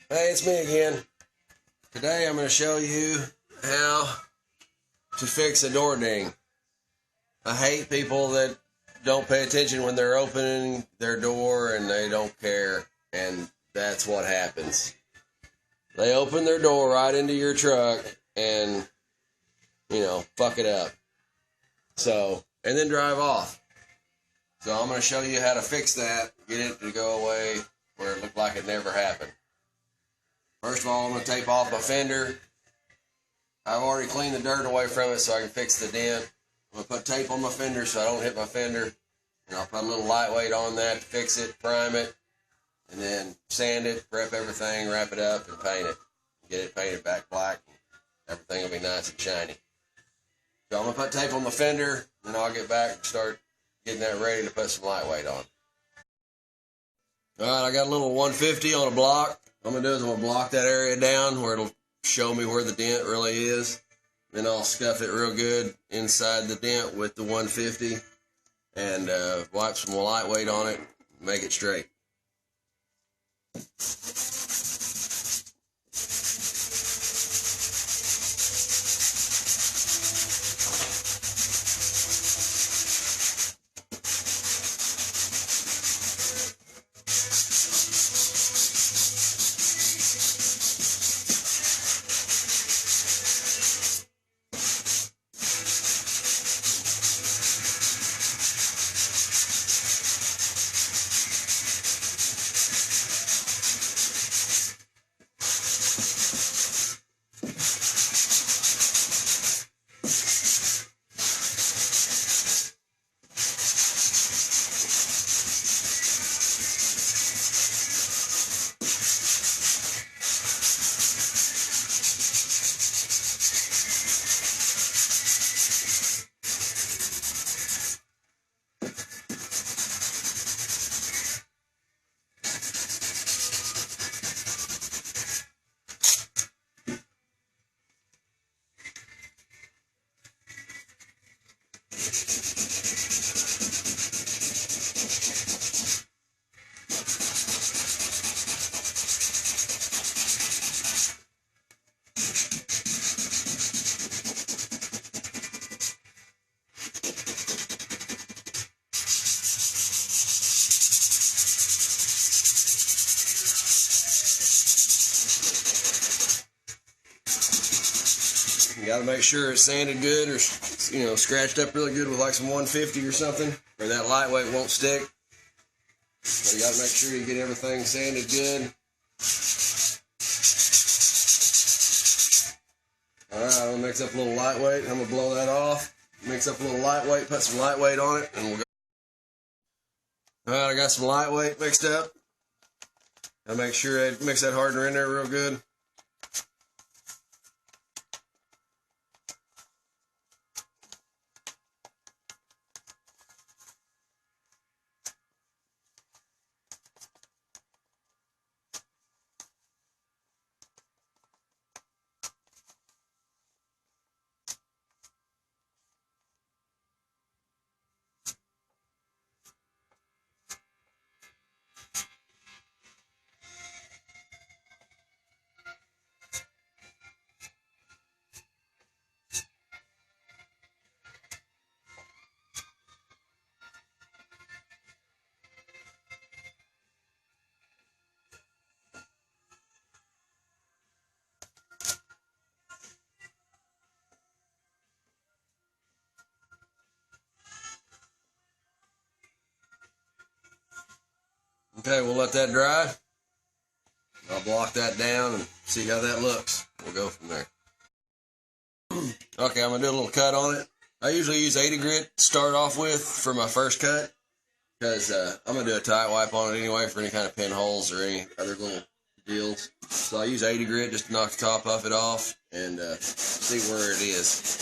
Hey, it's me again. Today I'm going to show you how to fix a door ding. I hate people that don't pay attention when they're opening their door and they don't care, and that's what happens. They open their door right into your truck and, fuck it up. And then drive off. So I'm going to show you how to fix that, get it to go away where it looked like it never happened. First of all, I'm going to tape off my fender. I've already cleaned the dirt away from it so I can fix the dent. I'm going to put tape on my fender so I don't hit my fender. And I'll put a little lightweight on that to fix it, prime it, and then sand it, prep everything, wrap it up, and paint it. Get it painted back black. Everything will be nice and shiny. So I'm going to put tape on my fender, and then I'll get back and start getting that ready to put some lightweight on. Alright, I got a little 150 on a block. What I'm going to do is I'm going to block that area down where it'll show me where the dent really is. Then I'll scuff it real good inside the dent with the 150 and wipe some lightweight on it, make it straight. You got to make sure it's sanded good or, scratched up really good with like some 150 or something, or that lightweight won't stick. So you got to make sure you get everything sanded good. Alright, I'm going to mix up a little lightweight. I'm going to blow that off. Mix up a little lightweight, put some lightweight on it, and we'll go. Alright, I got some lightweight mixed up. I'll make sure I mix that hardener in there real good. Okay, we'll let that dry. I'll block that down and see how that looks. We'll go from there. Okay, I'm going to do a little cut on it. I usually use 80 grit to start off with for my first cut, because I'm going to do a tight wipe on it anyway for any kind of pinholes or any other little deals. So I use 80 grit just to knock the top of it off and see where it is.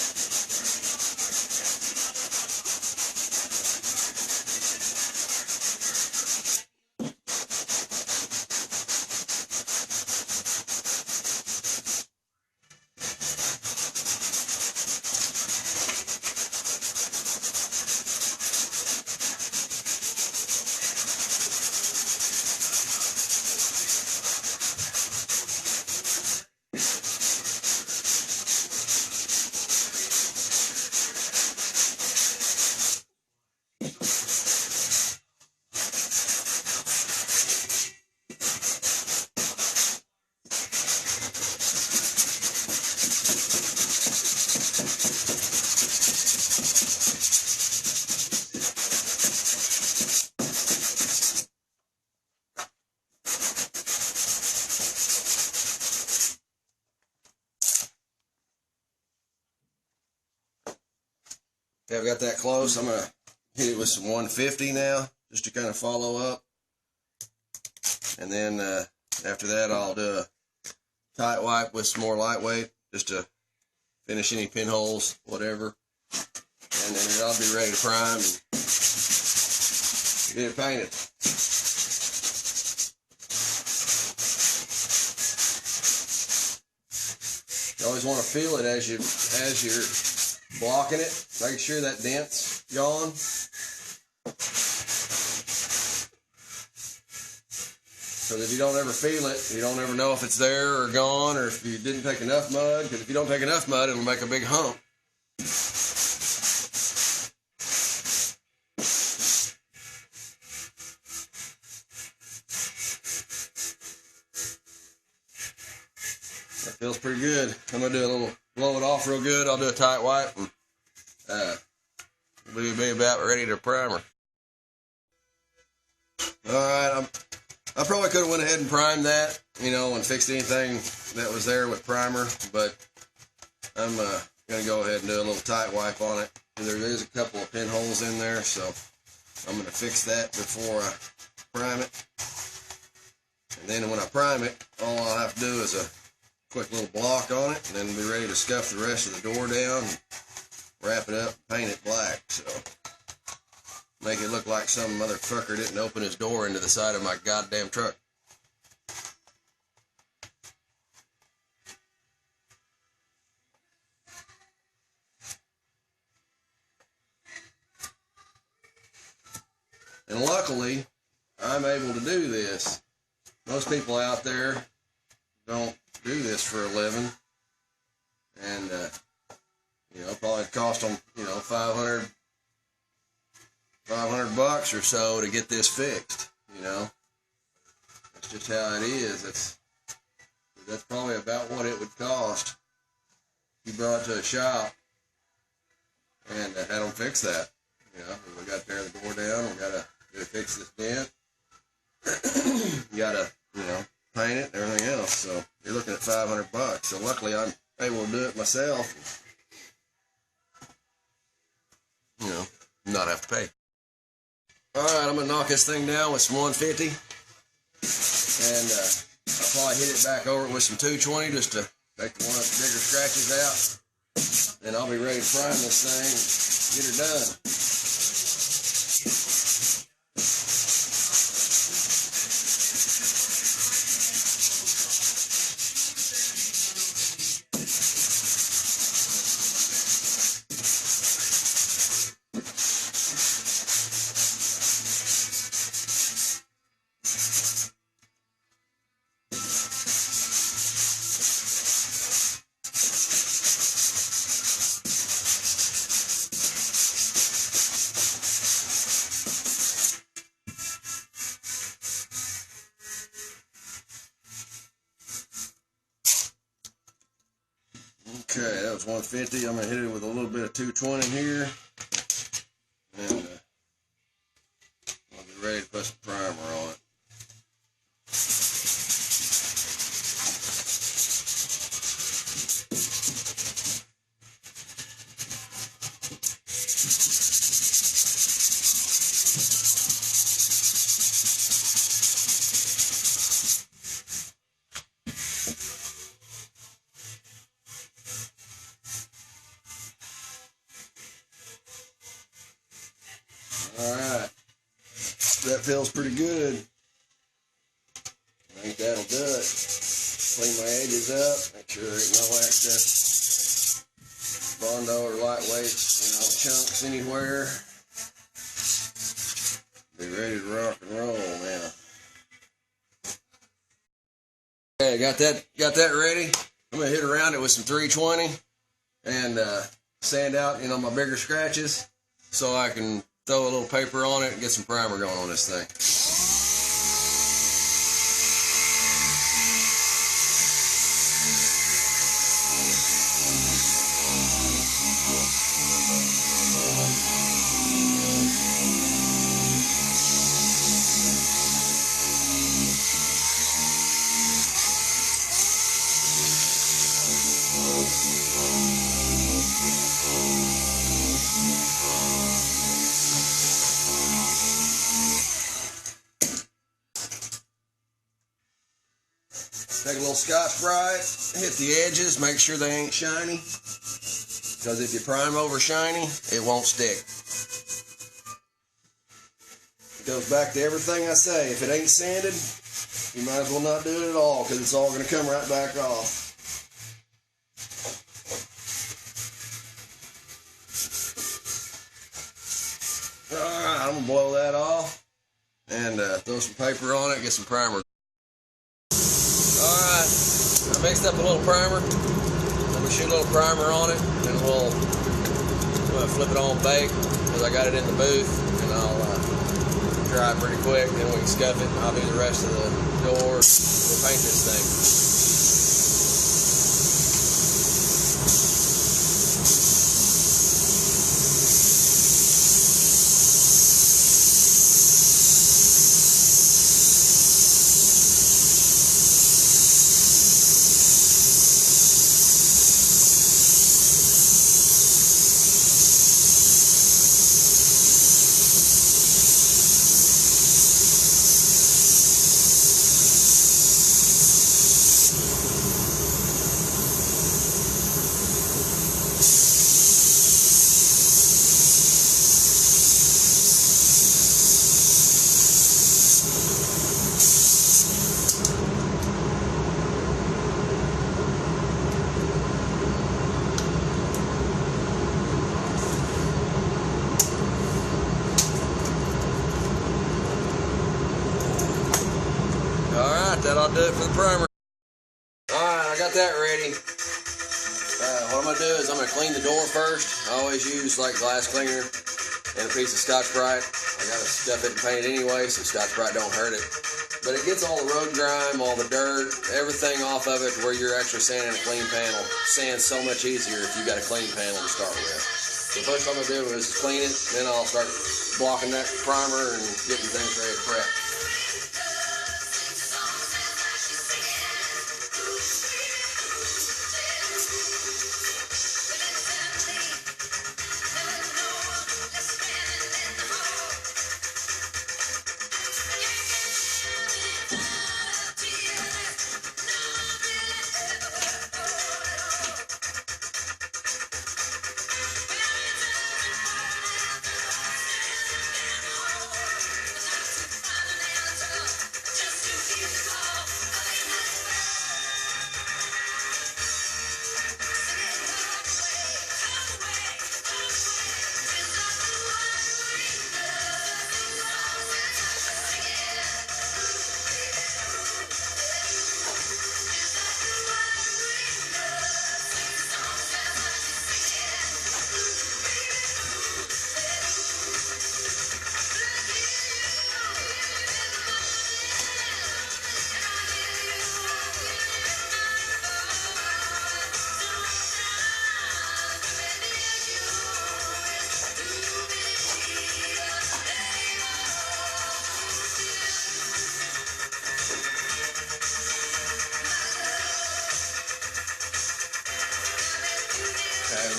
Okay, I've got that close. I'm gonna hit it with some 150 now, just to kind of follow up. And then after that, I'll do a tight wipe with some more lightweight, just to finish any pinholes, whatever. And then I'll be ready to prime and get it painted. You always want to feel it as you're blocking it. Make sure that dent's gone. So that you don't ever feel it. You don't ever know if it's there or gone, or if you didn't take enough mud. Because if you don't take enough mud, it'll make a big hump. That feels pretty good. I'm going to do a little, blow it off real good. I'll do a tight wipe, and we'll be about ready to primer. Alright, I probably could have went ahead and primed that, you know, and fixed anything that was there with primer, but I'm going to go ahead and do a little tight wipe on it. There is a couple of pinholes in there, so I'm going to fix that before I prime it. And then when I prime it, all I'll have to do is a quick little block on it, and then be ready to scuff the rest of the door down, and wrap it up, paint it black, so make it look like some motherfucker didn't open his door into the side of my goddamn truck. And luckily, I'm able to do this. Most people out there don't do this for a living. And, you know, probably cost them, you know, $500 bucks or so to get this fixed, you know. That's just how it is. That's probably about what it would cost if you brought it to a shop and had them fix that. You know, we got to tear the door down, we got to fix this dent, you got to, you know, paint it and everything else. So you're looking at $500 bucks. So luckily I'm able to do it myself, you know, not have to pay. Alright, I'm going to knock this thing down with some 150, and I'll probably hit it back over with some 220 just to take the one of the bigger scratches out. Then I'll be ready to prime this thing and get her done. Okay, that was 150. I'm going to hit it with a little bit of 220 here. And I'll be ready to put some primer on it. Alright, that feels pretty good. I think that'll do it. Clean my edges up, make sure there ain't no extra Bondo or lightweight, you know, chunks anywhere. Be ready to rock and roll now. Okay, got that ready. I'm gonna hit around it with some 320 and sand out, you know, my bigger scratches so I can throw a little paper on it and get some primer going on this thing. Take a little Scotch-Brite, hit the edges, make sure they ain't shiny. Because if you prime over shiny, it won't stick. It goes back to everything I say. If it ain't sanded, you might as well not do it at all, because it's all going to come right back off. Alright, I'm going to blow that off and throw some paper on it, get some primer. Alright, I mixed up a little primer. Let me shoot a little primer on it, and we'll flip it on bake, because I got it in the booth, and I'll dry it pretty quick, then we can scuff it, and I'll do the rest of the door. We'll paint this thing. Alright, that'll do it for the primer. Alright, I got that ready. What I'm going to do is I'm going to clean the door first. I always use like glass cleaner and a piece of Scotch-Brite. I got to stuff it and paint it anyway, so Scotch-Brite don't hurt it. But it gets all the road grime, all the dirt, everything off of it, where you're actually sanding a clean panel. Sand's so much easier if you got a clean panel to start with. So the first thing I'm going to do is clean it, then I'll start blocking that primer and getting things ready to prep.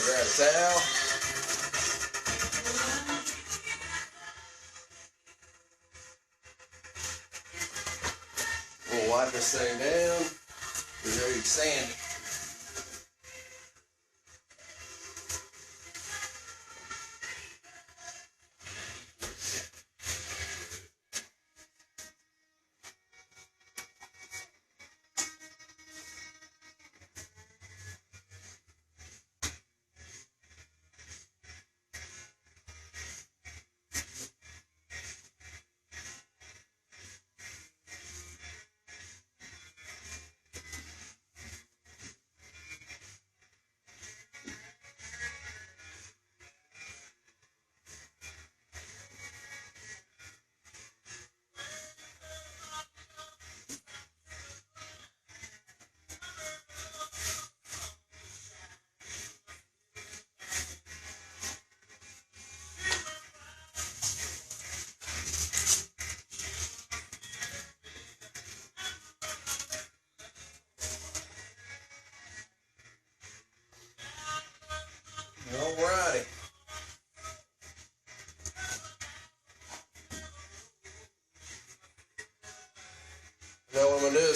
Grab a towel. We'll wipe this thing down. We're ready to sand it.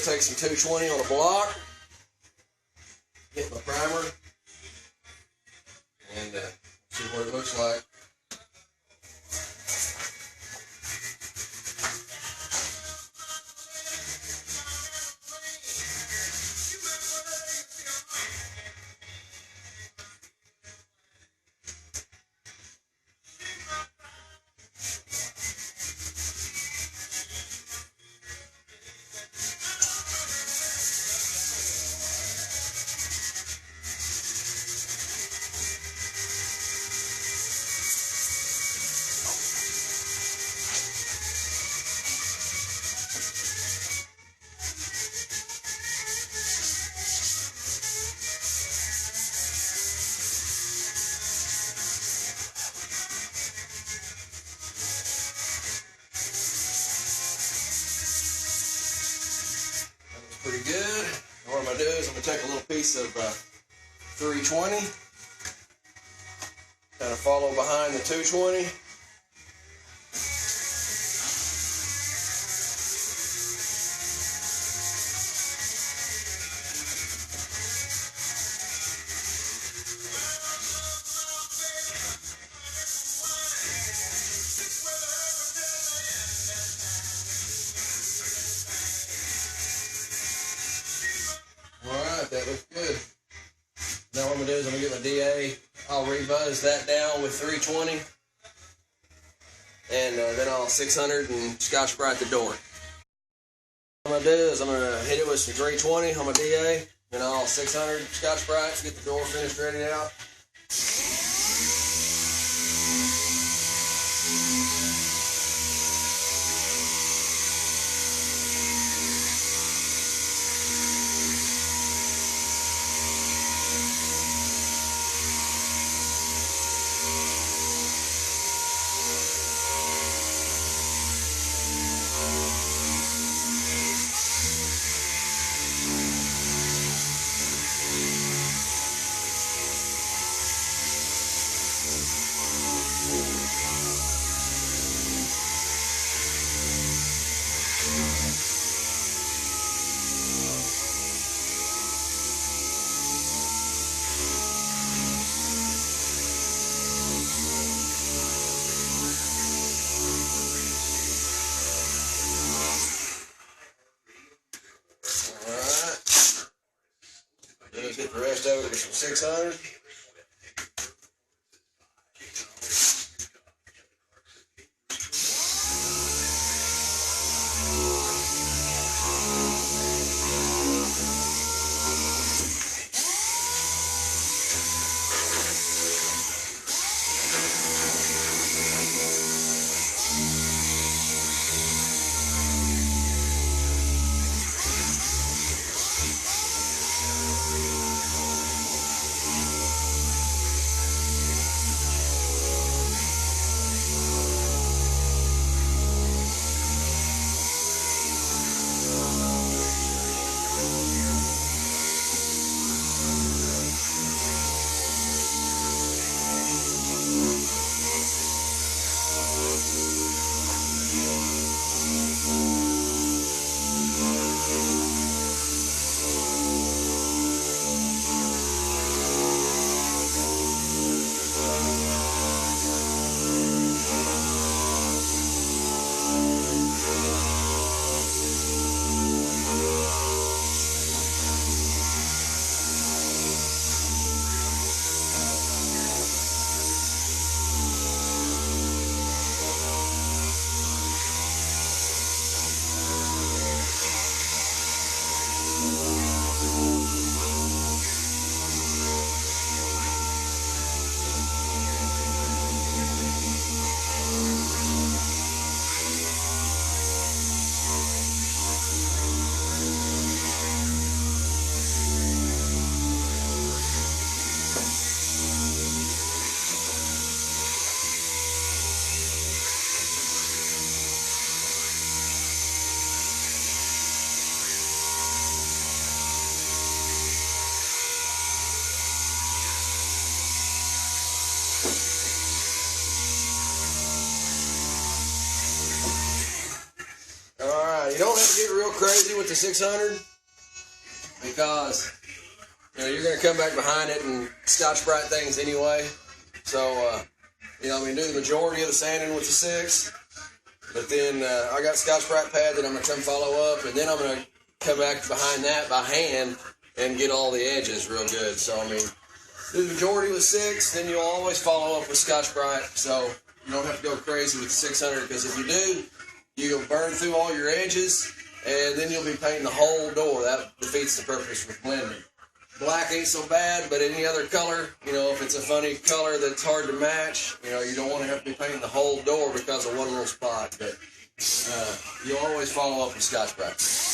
take some 220 on a block, hit my primer, and see what it looks like. Pretty good. And what I'm going to do is I'm going to take a little piece of 320, kind of follow behind the 220. That looks good. Now what I'm going to do is I'm going to get my DA. I'll rebuzz that down with 320. And then I'll 600 and Scotch Brite the door. What I'm going to do is I'm going to hit it with some 320 on my DA. Then I'll 600 Scotch Brite to get the door finished ready out. Get the rest of it with some 600. crazy with the 600 because you're going to come back behind it and Scotch-Brite things anyway. So, do the majority of the sanding with the 6. But then I got Scotch-Brite pad that I'm going to come follow up, and then I'm going to come back behind that by hand and get all the edges real good. So, do the majority with 6, then you'll always follow up with Scotch-Brite. So, you don't have to go crazy with the 600, because if you do, you'll burn through all your edges, and then you'll be painting the whole door. That defeats the purpose with blending. Black ain't so bad, but any other color, if it's a funny color that's hard to match, you don't want to have to be painting the whole door because of one little spot. But you'll always follow up with Scotch-Brite.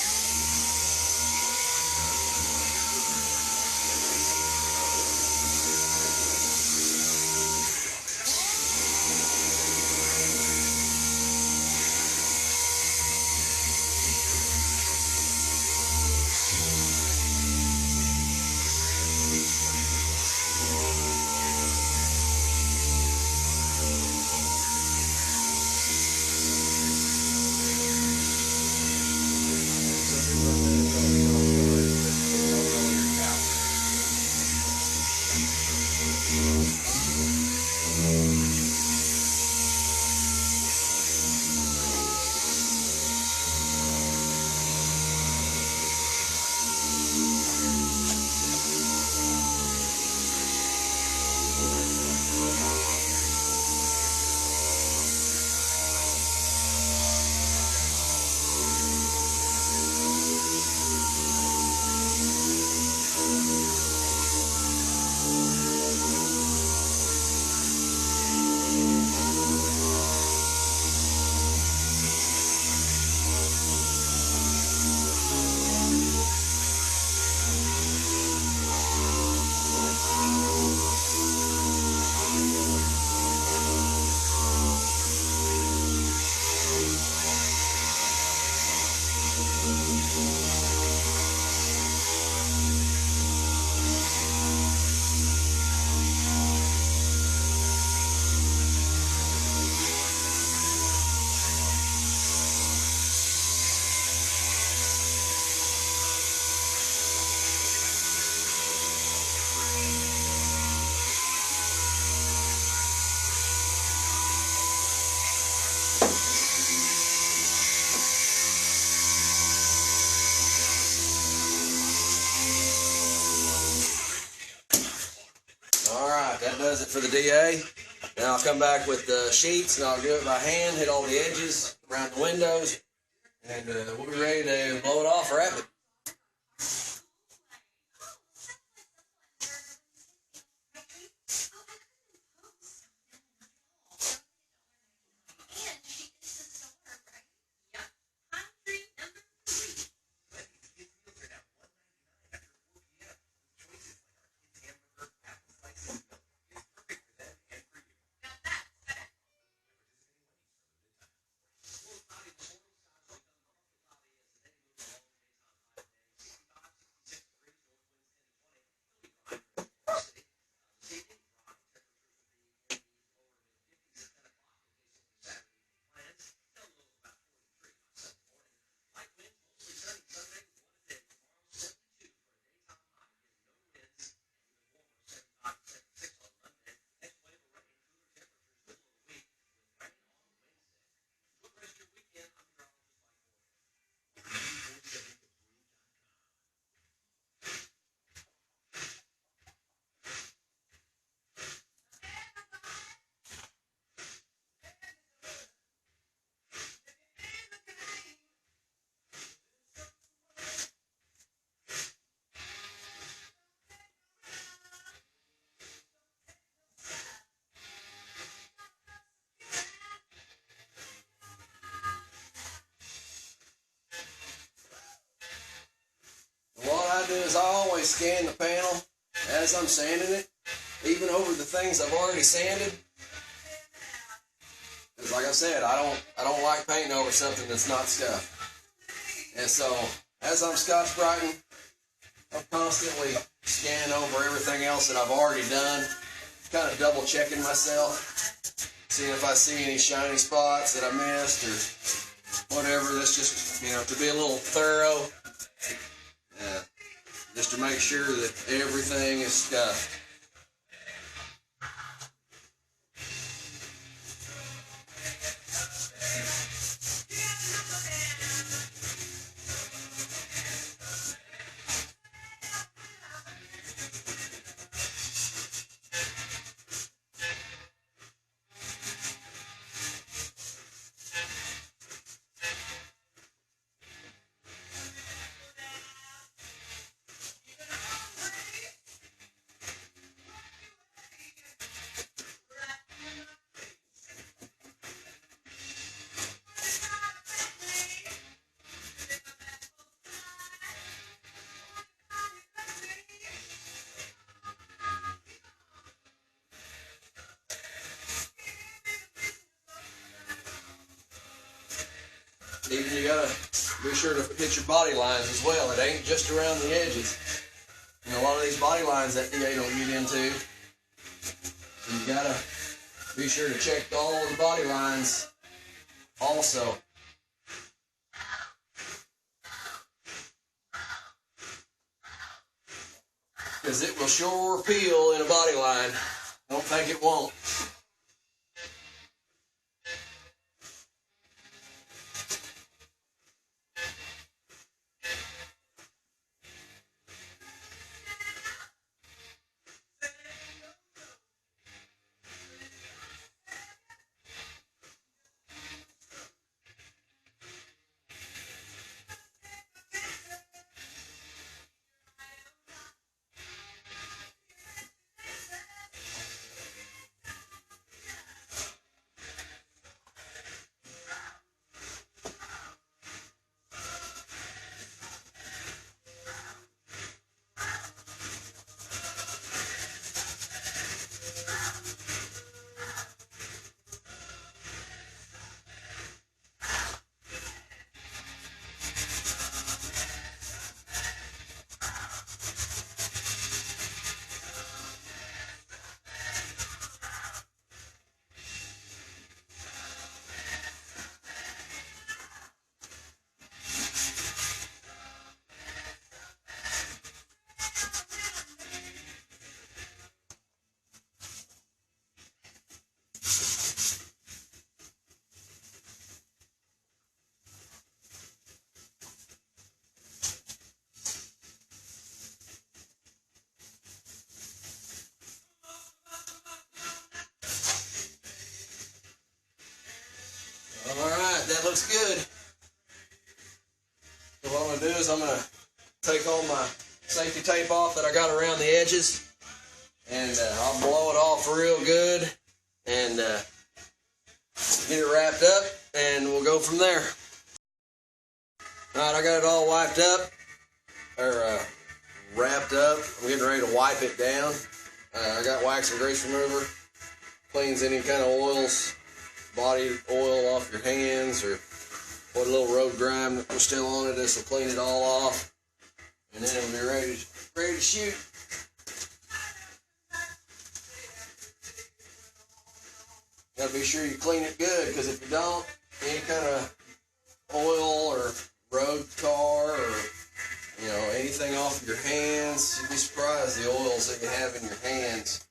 That does it for the DA. Now I'll come back with the sheets and I'll do it by hand, hit all the edges around the windows, and we'll be ready to blow it off or wrap it. I do is I always scan the panel as I'm sanding it, even over the things I've already sanded. Because like I said, I don't like painting over something that's not scuffed. And so as I'm Scotch-Briting, I'm constantly scanning over everything else that I've already done, kind of double checking myself, seeing if I see any shiny spots that I missed, or whatever. That's just, to be a little thorough, just to make sure that everything is stuffed. Even you gotta be sure to hit your body lines as well. It ain't just around the edges. A lot of these body lines that DA don't get into. So you gotta be sure to check all of the body lines also. Because it will sure peel in a body line. Don't think it won't. Alright, that looks good. So what I'm going to do is I'm going to take all my safety tape off that I got around the edges, and I'll blow it off real good and get it wrapped up, and we'll go from there. Alright, I got it all wiped up, or wrapped up. I'm getting ready to wipe it down. I got wax and grease remover. Cleans any kind of oils, body oil off your hands, or what little road grime that was still on it. This will clean it all off, and then it'll be ready to shoot. Gotta be sure you clean it good, because if you don't, any kind of oil or road tar or anything off your hands, you'd be surprised the oils that you have in your hands.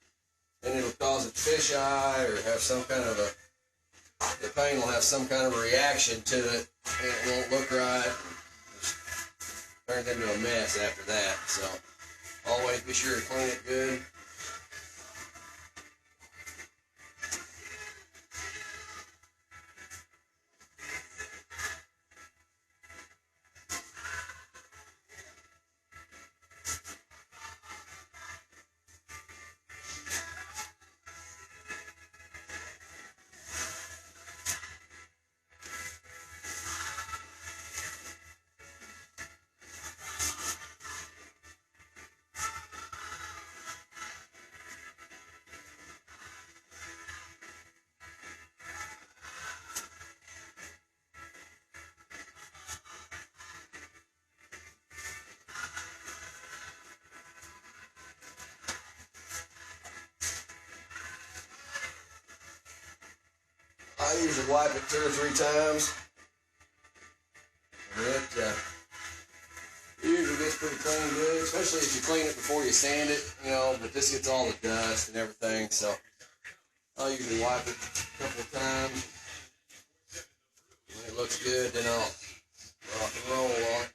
And it'll cause it fish eye or have some kind of the paint will have some kind of a reaction to it, and it won't look right. Just turns into a mess after that. So always be sure to clean it good. I usually wipe it 2 or 3 times. usually gets pretty clean good, especially if you clean it before you sand it, you know, but this gets all the dust and everything, so I'll usually wipe it a couple of times. When it looks good, then I'll rock and roll on it.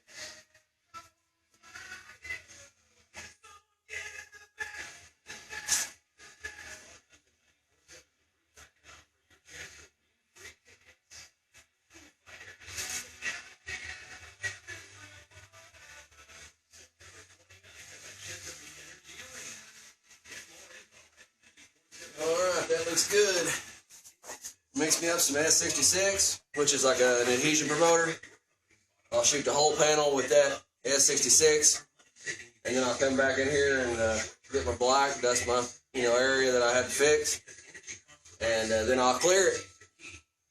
Alright, that looks good. Mix me up some S66, which is like an adhesion promoter. I'll shoot the whole panel with that S66, and then I'll come back in here and get my black, dust my area that I had to fix, and then I'll clear it.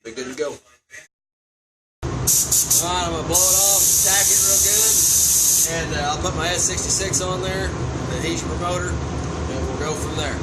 Be good to go. Alright, I'm going to blow it off, tack it real good, and I'll put my S66 on there, the adhesion promoter, and we'll go from there.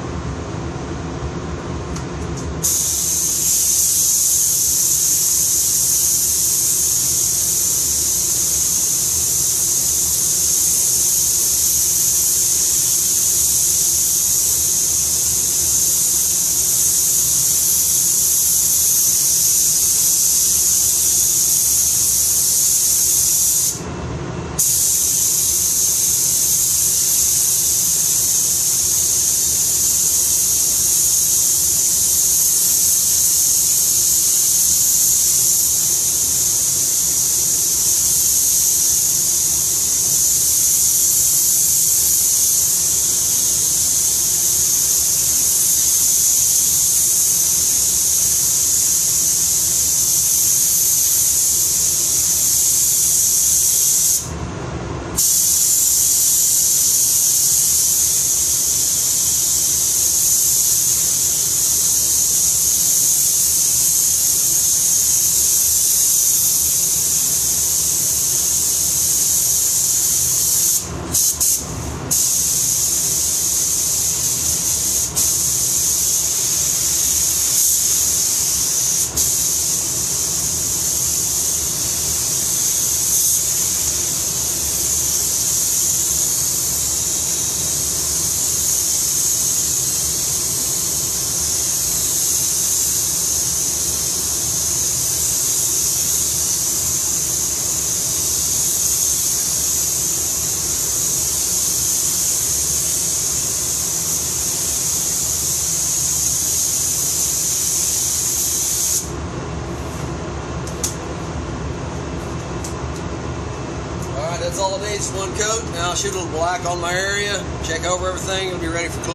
That's all it needs, one coat. Now I'll shoot a little black on my area, check over everything, it'll be ready for clean.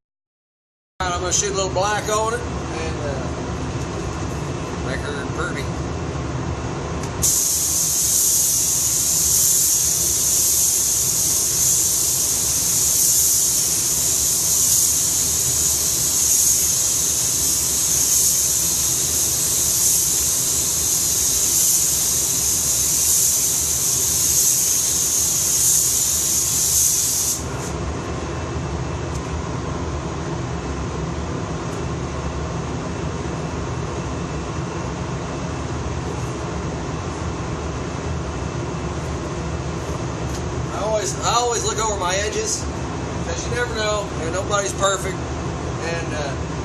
I'm going to shoot a little black on it and make her pretty. I always look over my edges, because you never know, and nobody's perfect, and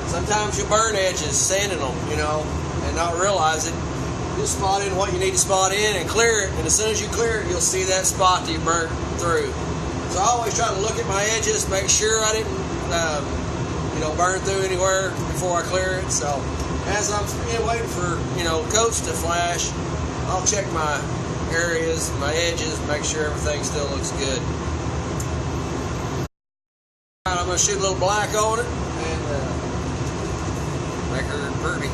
sometimes you burn edges sanding them, and not realize it. Just spot in what you need to spot in and clear it, and as soon as you clear it, you'll see that spot that you burnt through. So I always try to look at my edges, make sure I didn't, burn through anywhere before I clear it. So as I'm waiting for, coats to flash, I'll check my areas, my edges, make sure everything still looks good. I'm going to shoot a little black on it and make her pretty.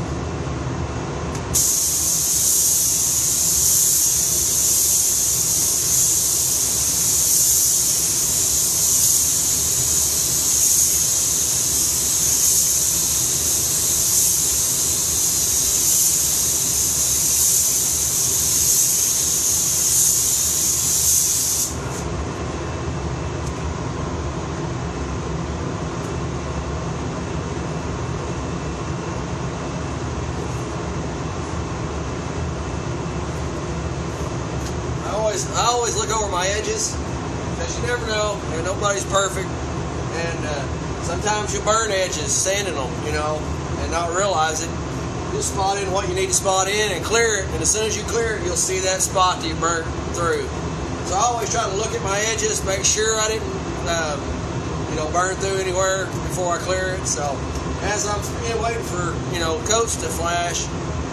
I always look over my edges, because you never know, and nobody's perfect, and sometimes you burn edges sanding them, you know, and not realize it. Just spot in what you need to spot in and clear it, and as soon as you clear it, you'll see that spot that you burnt through. So I always try to look at my edges, make sure I didn't burn through anywhere before I clear it. So as I'm waiting for coats to flash,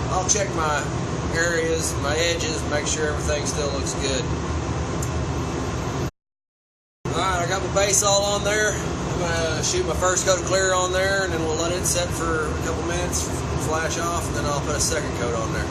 I'll check my areas, my edges, make sure everything still looks good. Alright, I got my base all on there. I'm going to shoot my first coat of clear on there, and then we'll let it set for a couple minutes, flash off, and then I'll put a second coat on there.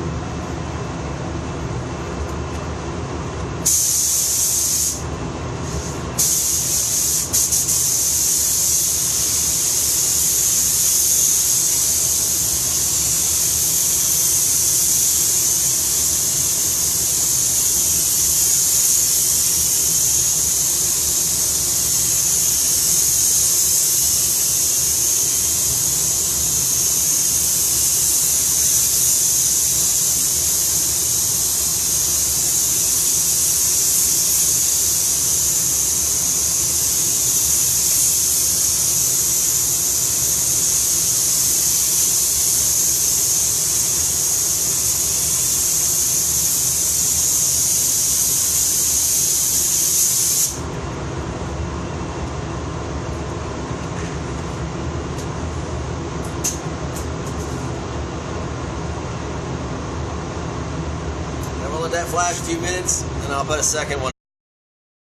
Let that flash a few minutes, and I'll put a second one.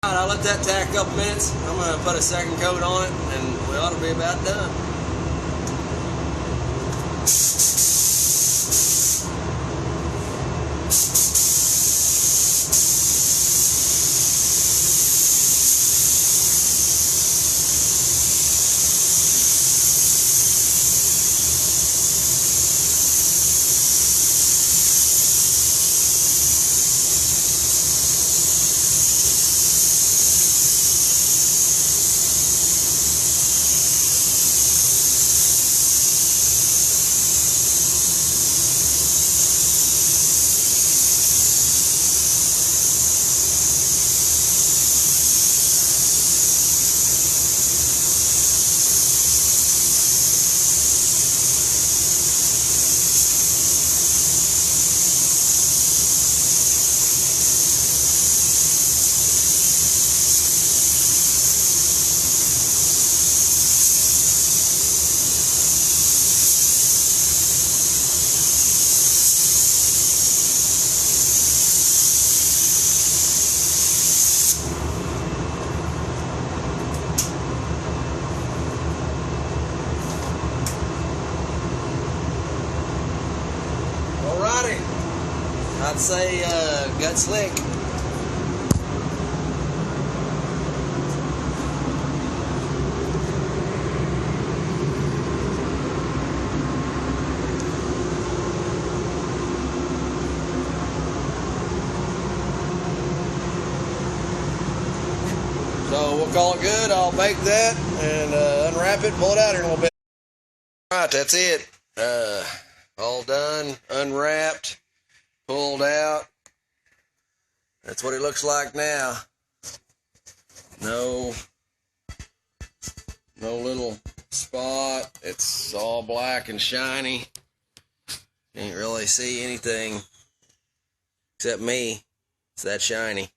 Alright, I'll let that tack a couple minutes. I'm going to put a second coat on it, and we ought to be about done. I'd say gut slick. So we'll call it good. I'll bake that and unwrap it, pull it out here in a little bit. Alright, that's it. All done, unwrapped, pulled out. That's what it looks like now. No little spot. It's all black and shiny. Can't really see anything except me. It's that shiny.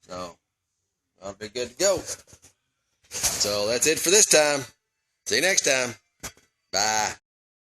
So I'll be good to go. So that's it for this time. See you next time. Bye.